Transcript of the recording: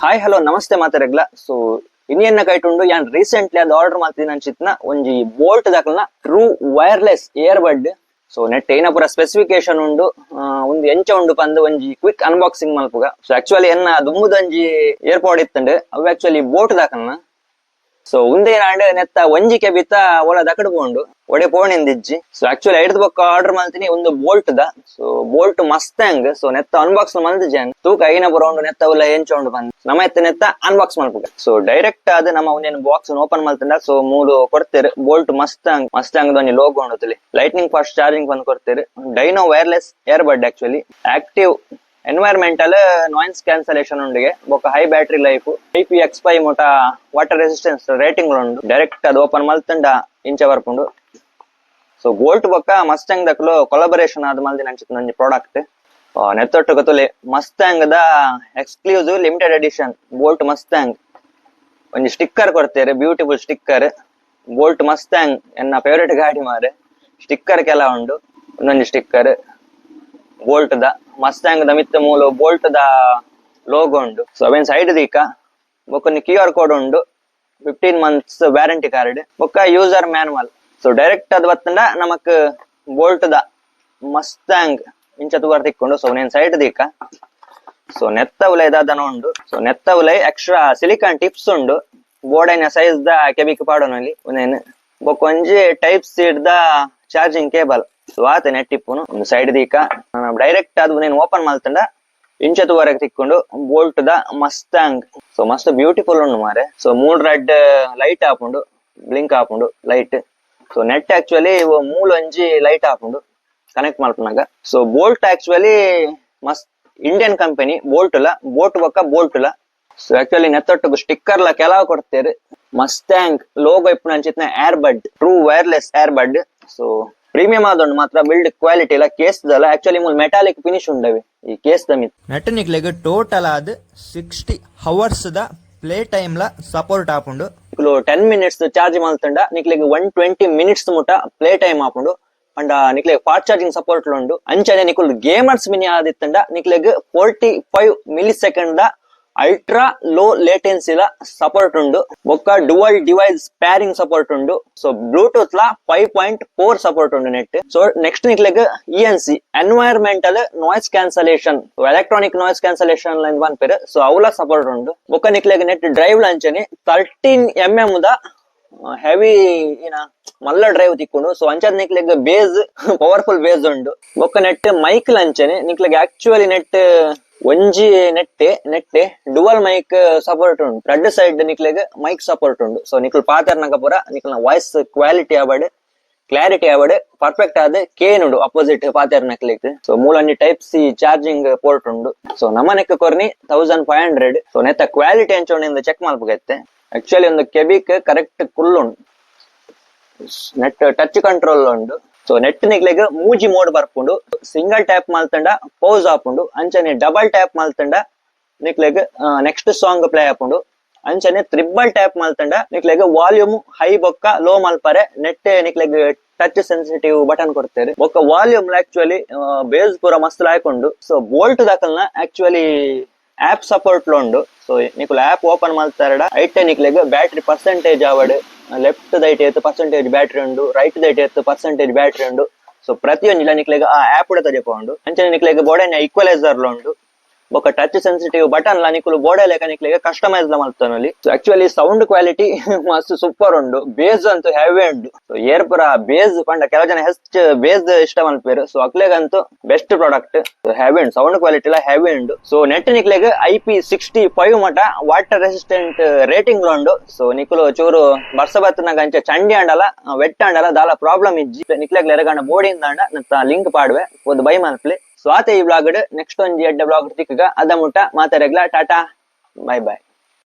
Hi hello ನಮಸ್ತೆ ಮಾತಾಡಗ್ಲ. So ಇನ್ನೇನ ಕೈಟುಂಡು ಯಾನ್ ರೀಸೆಂಟ್ಲಿ ಅದು ಆರ್ಡರ್ ಮಾಡ್ತೀನಿ ಅನ್ಸಿತ್ನ ಒಂಜಿ ಬೋಲ್ಟ್ ದಾಕಲ್ನ true wireless ear bud. So ನೆಟ್ ಏನ ಪೂರ ಸ್ಪೆಸಿಫಿಕೇಶನ್ ಉಂಡು ಒಂದು ಎಂಚ ಉಂಡು ಪಂದ್ ಒಂಜಿ ಕ್ವಿಕ್ ಅನ್ಬಾಕ್ಸಿಂಗ್ ಮಲ್ಪುಗ. ಸೊ ಆಕ್ಚುಲಿ ಎನ್ನ ದುಂಬುದೊಂಜಿ ಏರ್ಪೋರ್ಟ್ ಇತ್ತಂಡು ಅವು ಆಕ್ಚುಲಿ ಬೋಟ್ ದಾಕಲ್ನ. ಸೊ ಉಂದೇ ನಾಡ್ ನೆತ್ತ ಒಂಜಿಕೆ ಬಿತ್ತ ಒಳ ದಕಡ್ ಪೋಂಡು ಒಡೆ ಪೋಣಿಂದಿಜ್ಜಿ. ಸೊ ಆಕ್ಚುಲಿ ಐಡ್ದ ಬೊಕ್ಕ ಆರ್ಡರ್ ಮಾಡ್ತೀನಿ ಒಂದು ಬೋಲ್ಟ್ ದ. So Boult Mustang. ಸೊ ನೆತ್ತ ಅನ್ಬಾಕ್ಸ್ ಮಂದಿಜನ್ ತೂಕ ಐನ ಬರೋಂಡು ನೆತ್ತ ಉಲ್ಲ ಎಂಚೋಂಡು ಬಂದ್ ನಮ್ಮ ಎತ್ತ ನೆತ್ತ ಅನ್ಬಾಕ್ಸ್ ಮಲ್ಪುಗ. ಸೊ ಡೈರೆಕ್ಟ್ ಆದ್ ನಮ್ಮ ಒಂದೇನು ಬಾಕ್ಸ್ ಓಪನ್ ಮಾಡ್ತಿಂಡ. ಸೊ ಮೂಲು ಕೊಡ್ತೇರು ಬೋಲ್ಟ್ ಮಸ್ತಂಗ್ ಮಸ್ತಂಗ್ ಒಂಜಿ ಲೋಗೋ ಉಂಡು ಲೈಟ್ನಿಂಗ್ ಫಾಸ್ಟ್ ಚಾರ್ಜಿಂಗ್ ಬಂದ್ ಕೊಡ್ತೇರು. ಡೈನೋ wireless ear bud actually active environmental noise cancellation ಉಂಡಿಗೆ ಬೊಕ್ಕ ಹೈ ಬ್ಯಾಟರಿ ಲೈಫ್ IP65 ಮೊಟ ವಾಟರ್ ರೆಸಿಸ್ಟೆನ್ಸ್ ರೇಟಿಂಗ್ ಉಂಡು. ಡೈರೆಕ್ಟ್ ಅದು ಓಪನ್ ಮಲ್ತಂಡ ಇಂಚ ಬರ್ಪುಂಡು. ಸೊ ಬೋಲ್ಟ್ ಬೊಕ್ಕ ಮಸ್ಟ್ಯಾಂಗ್ ದಕ್ಲು ಕೊಲಾಬರೇಷನ್ ಆದ್ ಮಲ್ದಿನ ಅನ್ಸುತ್ತೆ ನಂಜಿ ಪ್ರಾಡಕ್ಟ್. ನೆತ್ತೊಟ್ಟು ಗೊತ್ತುಲೆ ಮಸ್ಟ್ಯಾಂಗ್ ದ exclusive limited edition Boult Mustang ಒಂಜಿ ಸ್ಟಿಕ್ಕರ್ ಕೊಡ್ತೇರೆ, ಬ್ಯೂಟಿಫುಲ್ ಸ್ಟಿಕ್ಕರ್. ಬೋಲ್ಟ್ ಮಸ್ಟ್ಯಾಂಗ್ ಎನ್ನ ಫೇವರೇಟ್ ಗಾಡಿ ಮಾರೆ. ಸ್ಟಿಕ್ಕರ್ ಕೆಲ ಉಂಡು, ಒಂದೊಂಜಿ ಸ್ಟಿಕ್ಕರ್ ಬೋಲ್ಟ್ ದ ಮಸ್ಟ್ಯಾಂಗ್ ದ ಮಿತ್ತ ಮೂಲು ಬೋಲ್ಟ್ ದ ಲೋಗೋ ಉಂಡು. ಸೊ ಅವೇನ್ ಸೈಡ್ ದೀಕ ಬೊಕ್ಕ QR ಕೋಡ್ ಉಂಡು, 15 months ವ್ಯಾರಂಟಿ ಕಾರ್ಡ್ ಬೊಕ್ಕ ಯೂಸರ್ ಮ್ಯಾನುವಲ್. ಸೊ ಡೈರೆಕ್ಟ್ ಅದ್ ಬತ್ತಂಡ ನಮಕ್ ಬೋಲ್ಟ್ ದ ಮಸ್ಟ್ಯಾಂಗ್ ಇಂಚ ತೂವರ್ ತಿಕ್ಕೊಂಡು. ಸೊ ನೇನ್ ಸೈಡ್ ದೀಕ ಸೊ ನೆತ್ತ ಉಲೈ ದಾದನ ಉಂಡು. ಸೊ ನೆತ್ತ ಉಲೈ ಎಕ್ಸ್ಟ್ರಾ ಸಿಲಿಕಾನ್ ಟಿಪ್ಸ್ ಉಂಡು. ಬೋರ್ಡೈನ ಸೈಜ್ ದ ಕೆಬಿಕ್ ಪಾಡೋನಲ್ಲಿ ಒಂದೇನು ಬೊಕ್ಕ ಒಂಜಿ ಟೈಪ್ ಸೀಡ್ ದ ಚಾರ್ಜಿಂಗ್ ಕೇಬಲ್. ಸೊ ಆತ ನೆಟ್ ಟಿಪ್ಪುನು ಒಂದು ಸೈಡ್ ದೀಕ ಡೈರೆಕ್ಟ್ ಅದು ನೀನು ಓಪನ್ ಮಾಡ್ತಂಡ ಇಂಚತುವರೆಗೆ ತಿಕ್ಕೊಂಡು ಬೋಲ್ಟ್ ದ ಮಸ್ಟ್ಯಾಂಗ್. ಸೊ ಮಸ್ತ್ ಬ್ಯೂಟಿಫುಲ್ ಉಂಡು ಮಾರೆ. ಸೊ 3 ರೆಡ್ ಲೈಟ್ ಹಾಪುಂಡು, ಬ್ಲಿಂಕ್ ಹಾಪುಂಡು ಲೈಟ್. ಸೊ ನೆಟ್ ಆಕ್ಚುಲಿ ಮೂಲೊಂಜಿ ಲೈಟ್ ಹಾಪುಂಡು ಕನೆಕ್ಟ್ ಮಾಡ್ಕೊಂಡಾಗ. ಸೊ ಬೋಲ್ಟ್ ಆಕ್ಚುಲಿ ಮಸ್ತ್ ಇಂಡಿಯನ್ ಕಂಪನಿ ಬೋಲ್ಟ್ ಲ ಬೋಟ್ ಬೊಕ್ಕ ಬೋಲ್ಟ್ ಲ. ಸೊ ಆಕ್ಚುಲಿ ನೆತ್ತೊಟ್ಟಿಗೆ ಸ್ಟಿಕ್ಕರ್ ಲ ಕೆಲವು ಕೊಡ್ತೇರು. ಮಸ್ಟ್ಯಾಂಗ್ ಲೋಗೋ ಇಪ್ಪು ಅಂಚಿತ್ನ air bud true wireless air bud. So premium ಆದೊಂಡು ಮಾತ್ರ ಬಿಲ್ಡ್ ಕ್ವಾಲಿಟಿ ಇಲ್ಲ ಕೇಸ್ ದಲ್ಲ ಆಕ್ಚುಲಿ ಮೂಲ ಮೆಟಾಲಿಕ್ ಫಿನಿಶ್ ಉಂಡವೆ ಈ ಕೇಸ್ ದ ಮಿತ್. ನೆಟ್ ನಿಕ್ಲೆಗ್ ಟೋಟಲ್ ಆದ್ 60 hours ದ ಪ್ಲೇ ಟೈಮ್ ಲ ಸಪೋರ್ಟ್ ಆಪುಂಡು. 10 minutes ಚಾರ್ಜ್ ಮಾಡ್ತಂಡ ನಿಕ್ಲೆಗ್ 120 minutes ಮುಟ ಪ್ಲೇ ಟೈಮ್ ಆಪುಂಡು. ಅಂಡ ನಿಕ್ಲೆಗ್ ಫಾಸ್ಟ್ ಚಾರ್ಜಿಂಗ್ ಸಪೋರ್ಟ್ ಉಂಡು. ಅಂಚನೆ ನಿಕುಲ್ ಗೇಮರ್ಸ್ ಮಿನಿ ಆದಿತ್ತಂಡ ನಿಕ್ಲೆಗ್ 45 millisecond ದ ಅಲ್ಟ್ರಾ ಲೋ ಲೇಟೆನ್ಸಿ ಲ ಸಪೋರ್ಟ್ ಉಂಡು. ಬೊಕ್ಕ ಡುವಲ್ ಡಿವೈಸ್ ಪ್ಯಾರಿಂಗ್ ಸಪೋರ್ಟ್ ಉಂಡು. ಸೊ ಬ್ಲೂಟೂತ್ ಲ 5.4 ಸಪೋರ್ಟ್ ಉಂಡು ನೆಟ್. ಸೊ ನೆಕ್ಸ್ಟ್ ನಿಕ್ಲೆಗ್ ENC environmental noise cancellation electronic noise cancellation line ಬಂದ್ಪೇರು. ಸೊ ಅವಲ ಸಪೋರ್ಟ್ ಉಂಡು. ಬೊಕ್ಕ ನಿಕ್ಲೆಗ್ ನೆಟ್ ಡ್ರೈವ್ ಲಂಚನೆ 13mm ದ ಹೆವಿ ಏನ ಮಲ್ಲ ಡ್ರೈವ್ ತಿಕ್ಕೊಂಡು. ಸೊ ಅಂಚದ್ ನಿಕ್ಲೆಗ್ ಬೇಸ್ ಪವರ್ಫುಲ್ ಬೇಸ್ ಉಂಡು. ಬೊಕ್ಕ ನೆಟ್ ಮೈಕ್ ಲಂಚನೆ ನಿಕ್ಲೆಗ್ ಆಕ್ಚುಲಿ ನೆಟ್ ಒಂಜಿ ನೆಟ್ಟೆ ಡುವಲ್ ಮೈಕ್ ಸಪೋರ್ಟ್ ಉಂಡು. ರೆಡ್ ಸೈಡ್ ನಿಕ್ಲೆಗ್ ಮೈಕ್ ಸಪೋರ್ಟ್ ಉಂಡು. ಸೊ ನಿಕ್ಲ್ ಪಾತರ್ನಗ ಪೂರ ನಿಕ್ಲ್ನ ವಾಯ್ಸ್ ಕ್ವಾಲಿಟಿ ಆವಡ್ ಕ್ಲಾರಿಟಿ ಆವಡ್ ಪರ್ಫೆಕ್ಟ್ ಆದ್ ಕೇನುಡು ಅಪೋಸಿಟ್ ಪಾತರ್ನಕ್ಲೆಗ್. ಸೊ ಮೂಲೊಂಜಿ ಟೈಪ್ ಸಿ ಚಾರ್ಜಿಂಗ್ ಪೋರ್ಟ್ ಉಂಡು. ಸೊ ನಮ್ಮನೆಕ್ ಕೊರ್ನಿ 1500. ಸೊ ನೆತ್ತ ಕ್ವಾಲಿಟಿ ಅಂಚೊಂಡಿಂದ ಚೆಕ್ ಮಲ್ಪುಗತ್ತೆ. ಆಕ್ಚುಲಿ ಒಂದು ಕೆಬಿಕ್ ಕರೆಕ್ಟ್ ಕುಲ್ ಉಂಡು. ನೆಟ್ ಟಚ್ ಕಂಟ್ರೋಲ್ ಉಂಡು. ಸೊ ನೆಟ್ ನಿಕ್ಲೆಗ್ ಮೂಜಿ ಮೋಡ್ ಬರ್ಪುಂಡು. ಸಿಂಗಲ್ ಟ್ಯಾಪ್ ಮಲ್ತಂಡ ಪೌಸ್ ಆಪುಂಡು. ಅಂಚನೆ ಡಬಲ್ ಟ್ಯಾಪ್ ಮಲ್ತಂಡ ನಿಕ್ಲೆಗ್ ನೆಕ್ಸ್ಟ್ ಸಾಂಗ್ ಪ್ಲೇ ಆಪುಂಡು. ಅಂಚನೆ ತ್ರಿಬಲ್ ಟ್ಯಾಪ್ ಮಲ್ತಂಡ ನಿಕ್ಲೆಗ್ ವಾಲ್ಯೂಮ್ ಹೈ ಬೊಕ್ಕ ಲೋ ಮಲ್ಪರೆ. ನೆಟ್ ನಿಕ್ಲೆಗ್ ಟಚ್ ಸೆನ್ಸಿಟಿವ್ ಬಟನ್ ಕೊಡ್ತೇವೆ. ಬೊಕ್ಕ ವಾಲ್ಯೂಮ್ ಆಕ್ಚುಲಿ ಬೇಸ್ ಪೂರ ಮಸ್ತ್ ಲಾಯ್ಕೊಂಡು. ಸೊ ಬೋಲ್ಟ್ ದಾಕಲ್ನ ಆಕ್ಚುಲಿ ಆಪ್ ಸಪೋರ್ಟ್ ಉಂಡು. ಸೊ ನಿಕುಲ್ ಆಪ್ ಓಪನ್ ಮಲ್ತಾರಡ ಐಟೆ ನಿಕ್ಲೆಗ್ ಬ್ಯಾಟ್ರಿ ಪರ್ಸೆಂಟೇಜ್ ಆವಡ್ ಲೆಫ್ಟ್ ದೈಟ್ 8% ಬ್ಯಾಟ್ರಿ ಉಂಡು, ರೈಟ್ ದೈಟ್ 8% ಬ್ಯಾಟ್ರಿ ಉಂಡು. ಸೊ ಪ್ರತಿಯೊಂದಿಲ್ಲ ನಿಕ್ಲೆಗ್ ಆ ಆಪ್ ಉಡ ತಜೆಪುಂಡು. ಅಂಚನೆ ನಿಕ್ಲೆಗ್ ಬೋರ್ಡೈನ ಈಕ್ವಲೈಸರ್ ಉಂಡು. ಬೊಕ್ಕ ಟಚ್ ಸೆನ್ಸಿಟಿವ್ ಬಟನ್ ಲ ನಿಕುಲು ಬೋರ್ಡೆ ಲೆಕ್ಕ ನಿಕ್ಲೆಗ್ ಕಸ್ಟಮೈಸ್ ಲ ಮಲ್ತನಲ್ಲಿ. ಸೊ ಆಕ್ಚುಲಿ ಸೌಂಡ್ ಕ್ವಾಲಿಟಿ ಮಸ್ತ್ ಸೂಪರ್ ಉಂಡು. ಬೇಸ್ ಅಂತೂ ಹೆವಿ ಉಂಡು. ಸೊ ಏರ್ ಪುರ ಬೇಸ್ ಪಂಡ ಕೆಲವು ಜನ ಹೆಚ್ಚು ಬೇಸ್ ಇಷ್ಟ ಮಲ್ಪೇರು. ಸೊ ಅಕ್ಲೆಗಂತೂ ಬೆಸ್ಟ್ ಪ್ರಾಡಕ್ಟ್. ಹೆವಿ ಉಂಡು, ಸೌಂಡ್ ಕ್ವಾಲಿಟಿ ಎಲ್ಲ ಹೆವಿ ಉಂಡು. ಸೊ ನೆಟ್ ನಿಕ್ಲೆಗ್ IP65 ಮಟ ವಾಟರ್ ರೆಸಿಸ್ಟೆಂಟ್ ರೇಟಿಂಗ್ ಉಂಡು. ಸೊ ನಿಕುಲು ಚೂರು ಬರ್ಸ ಬತ್ತನಾಗ ಅಂಚ ಚಂಡಿ ಅಂಡಲ ವೆಟ್ ಅಂಡಲ ದಾಲ ಪ್ರಾಬ್ಲಮ್ ಇಜ್ಜಿ ನಿಕ್ಲೆಗ್ ಎರಗಂಡ ಬೋರ್ಡಿಂದ ಅಂಡ ಲಿಂಕ್ ಪಾಡ್ವೆ ಒಂದು ಬೈ ಮಲ್ಪ್ಲೆ. ಸೊ ಆತ ಈ ಬ್ಲಾಗ್ ನೆಕ್ಸ್ಟ್ ಒಂಜಿ ಎಡ್ಡೆ ಬ್ಲಾಗ್ ತಿಕ್ಕಗ ಅದ ಮುಟ್ಟ ಮಾತಾರೆಗ್ಲ ಟಾಟಾ ಬೈ ಬೈ.